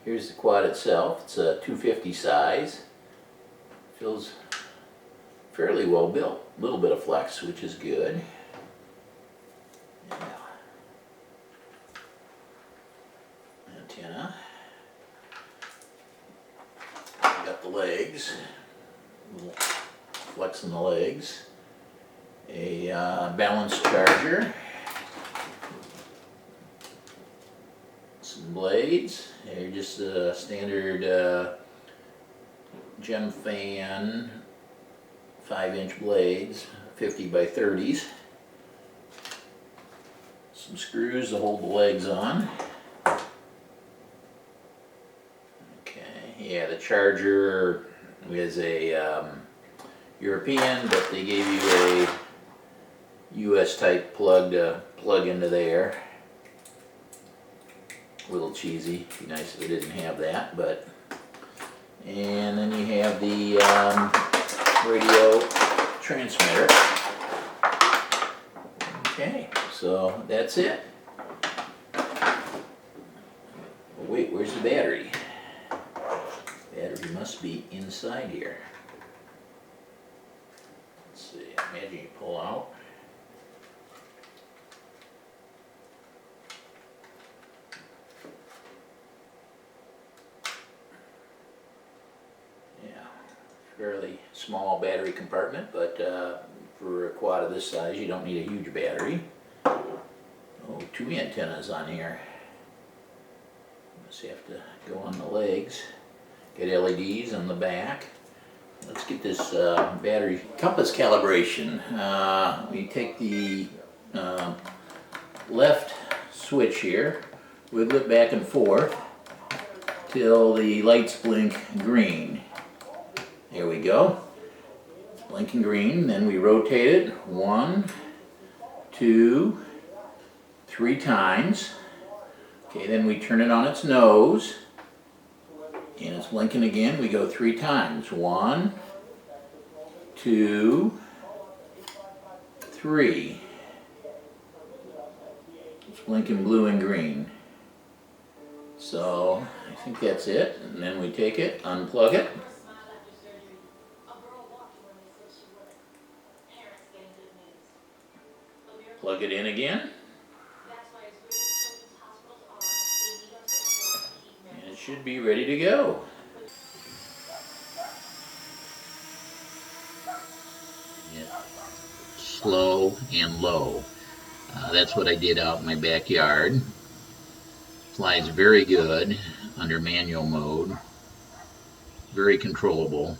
Here's the quad itself. It's a 250 size. Feels fairly well built. A little bit of flex, which is good. Yeah. Antenna. Got the legs. A little flex in the legs. A balanced charger. Some blades. They're just a standard gem fan 5-inch blades, 50 by 30s. Some screws to hold the legs on. Okay, yeah, the charger is a European, but they gave you a US type plug to plug into there. A little cheesy. Be nice if it didn't have that, but. And then you have the radio transmitter. Okay, so that's it. Oh, wait, where's the battery? Battery must be inside here. Let's see, imagine you pull out. Fairly small battery compartment, but for a quad of this size you don't need a huge battery. Oh, 2 antennas on here. Must have to go on the legs. Get LEDs on the back. Let's get this battery compass calibration. We take the left switch here, wiggle it back and forth till the lights blink green. There we go, blinking green. Then we rotate it 1, 2, 3 times. Okay, then we turn it on its nose, and it's blinking again. We go 3 times. 1, 2, 3. It's blinking blue and green. So I think that's it. And then we take it, unplug it. Plug it in again, and it should be ready to go. Yeah. Slow and low. That's what I did out in my backyard. Flies very good under manual mode. Very controllable.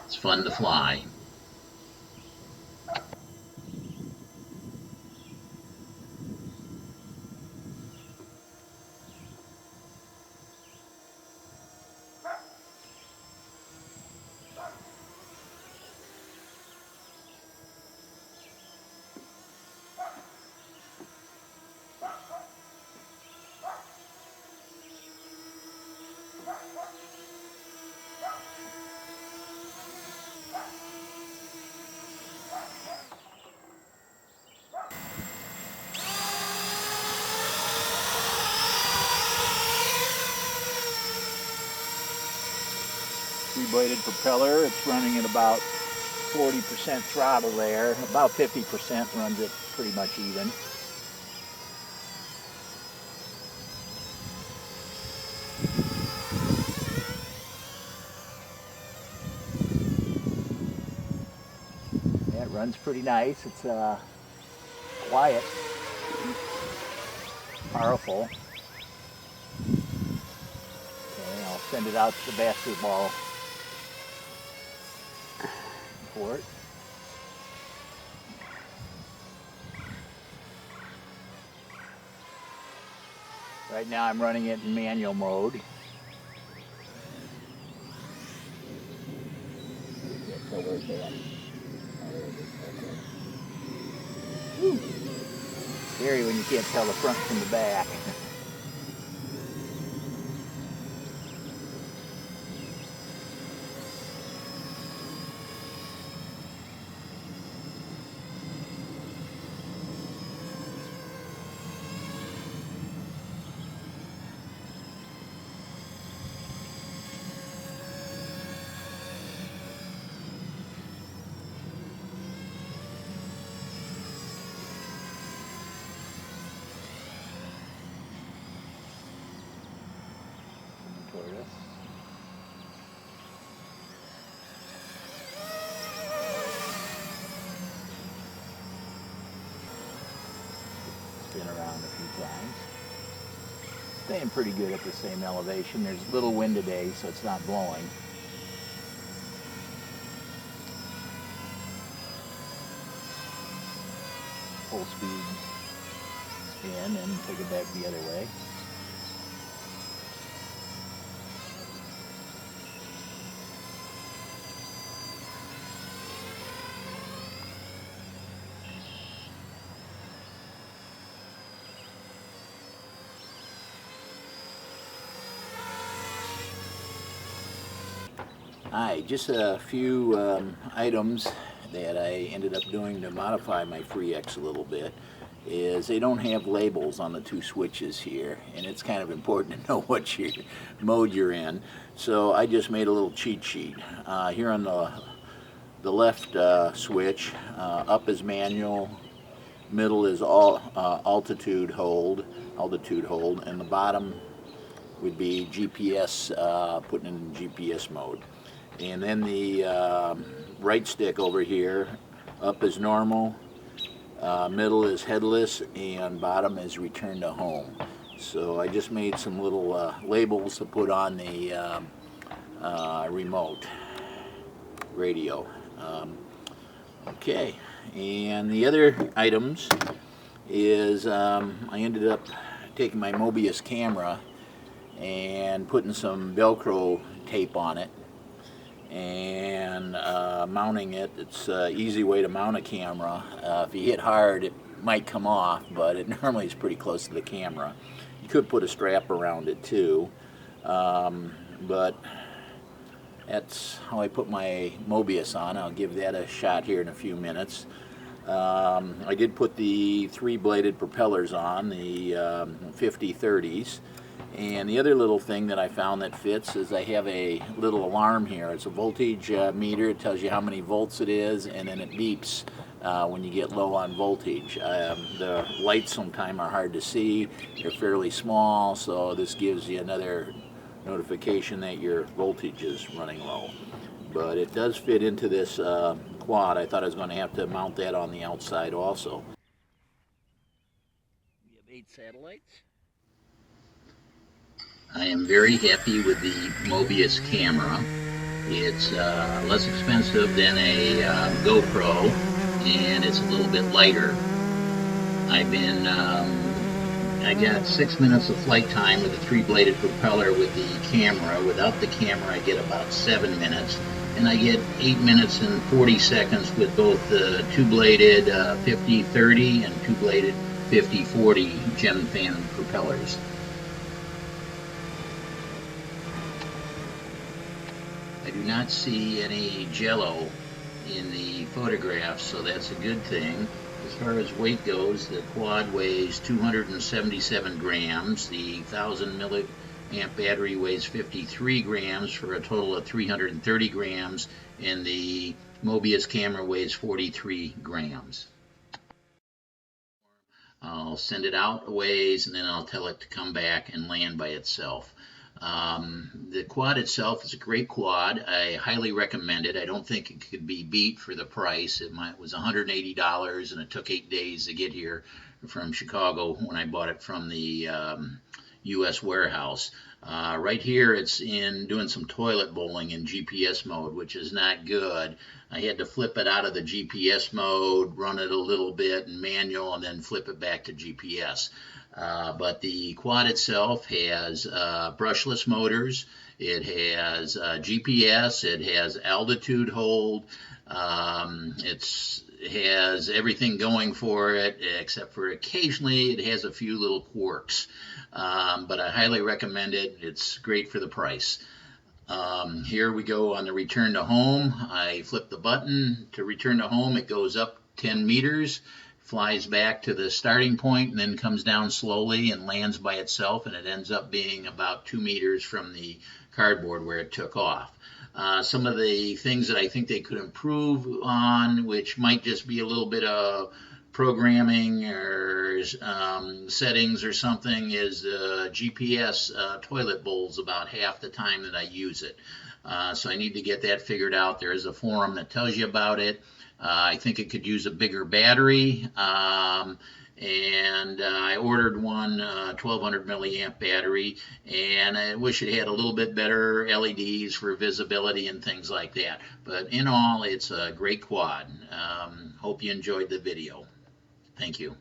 It's fun to fly. Three-bladed propeller. It's running at about 40% throttle there. About 50% runs it pretty much even. Yeah, it runs pretty nice. It's quiet, powerful. Okay, I'll send it out to the basketball court. Right now I'm running it in manual mode. Scary when you can't tell the front from the back. of. Spin around a few times. Staying pretty good at the same elevation. There's little wind today, so it's not blowing. Full speed spin and take it back the other way. Alright, just a few items that I ended up doing to modify my FreeX a little bit is they don't have labels on the two switches here, and it's kind of important to know what mode you're in. So I just made a little cheat sheet. Here on the left switch, up is manual, middle is altitude hold, and the bottom would be GPS, putting in GPS mode. And then the right stick over here, up is normal, middle is headless, and bottom is return to home. So I just made some little labels to put on the remote radio. Okay, and the other items is I ended up taking my Mobius camera and putting some Velcro tape on it and mounting it. It's an easy way to mount a camera. If you hit hard, it might come off, but it normally is pretty close to the camera. You could put a strap around it too, but that's how I put my Mobius on. I'll give that a shot here in a few minutes. I did put the three-bladed propellers on, the 50-30s. And the other little thing that I found that fits is I have a little alarm here. It's a voltage meter. It tells you how many volts it is, and then it beeps when you get low on voltage. The lights sometimes are hard to see. They're fairly small, so this gives you another notification that your voltage is running low. But it does fit into this quad. I thought I was going to have to mount that on the outside also. We have 8 satellites. I am very happy with the Mobius camera. It's less expensive than a GoPro, and it's a little bit lighter. I got 6 minutes of flight time with the three-bladed propeller with the camera. Without the camera, I get about 7 minutes, and I get 8 minutes and 40 seconds with both the two-bladed 50-30 and two-bladed 50-40 gem fan propellers. I do not see any jello in the photographs, so that's a good thing. As far as weight goes, the quad weighs 277 grams. The 1000 milliamp battery weighs 53 grams for a total of 330 grams, and the Mobius camera weighs 43 grams. I'll send it out a ways, and then I'll tell it to come back and land by itself. The quad itself is a great quad. I highly recommend it. I don't think it could be beat for the price. It was $180, and it took 8 days to get here from Chicago when I bought it from the U.S. warehouse. Right here it's in doing some toilet bowling in GPS mode, which is not good. I had to flip it out of the GPS mode, run it a little bit in manual, and then flip it back to GPS. But the quad itself has brushless motors. It has GPS. It has altitude hold. It has everything going for it, except for occasionally it has a few little quirks. But I highly recommend it. It's great for the price. Here we go on the return to home. I flip the button to return to home. It goes up 10 meters. Flies back to the starting point and then comes down slowly and lands by itself, and it ends up being about 2 meters from the cardboard where it took off. Some of the things that I think they could improve on, which might just be a little bit of programming or settings or something is GPS toilet bowl's about half the time that I use it. So I need to get that figured out. There is a forum that tells you about it. I think it could use a bigger battery. And I ordered one 1200 milliamp battery, and I wish it had a little bit better LEDs for visibility and things like that. But in all, it's a great quad. Hope you enjoyed the video. Thank you.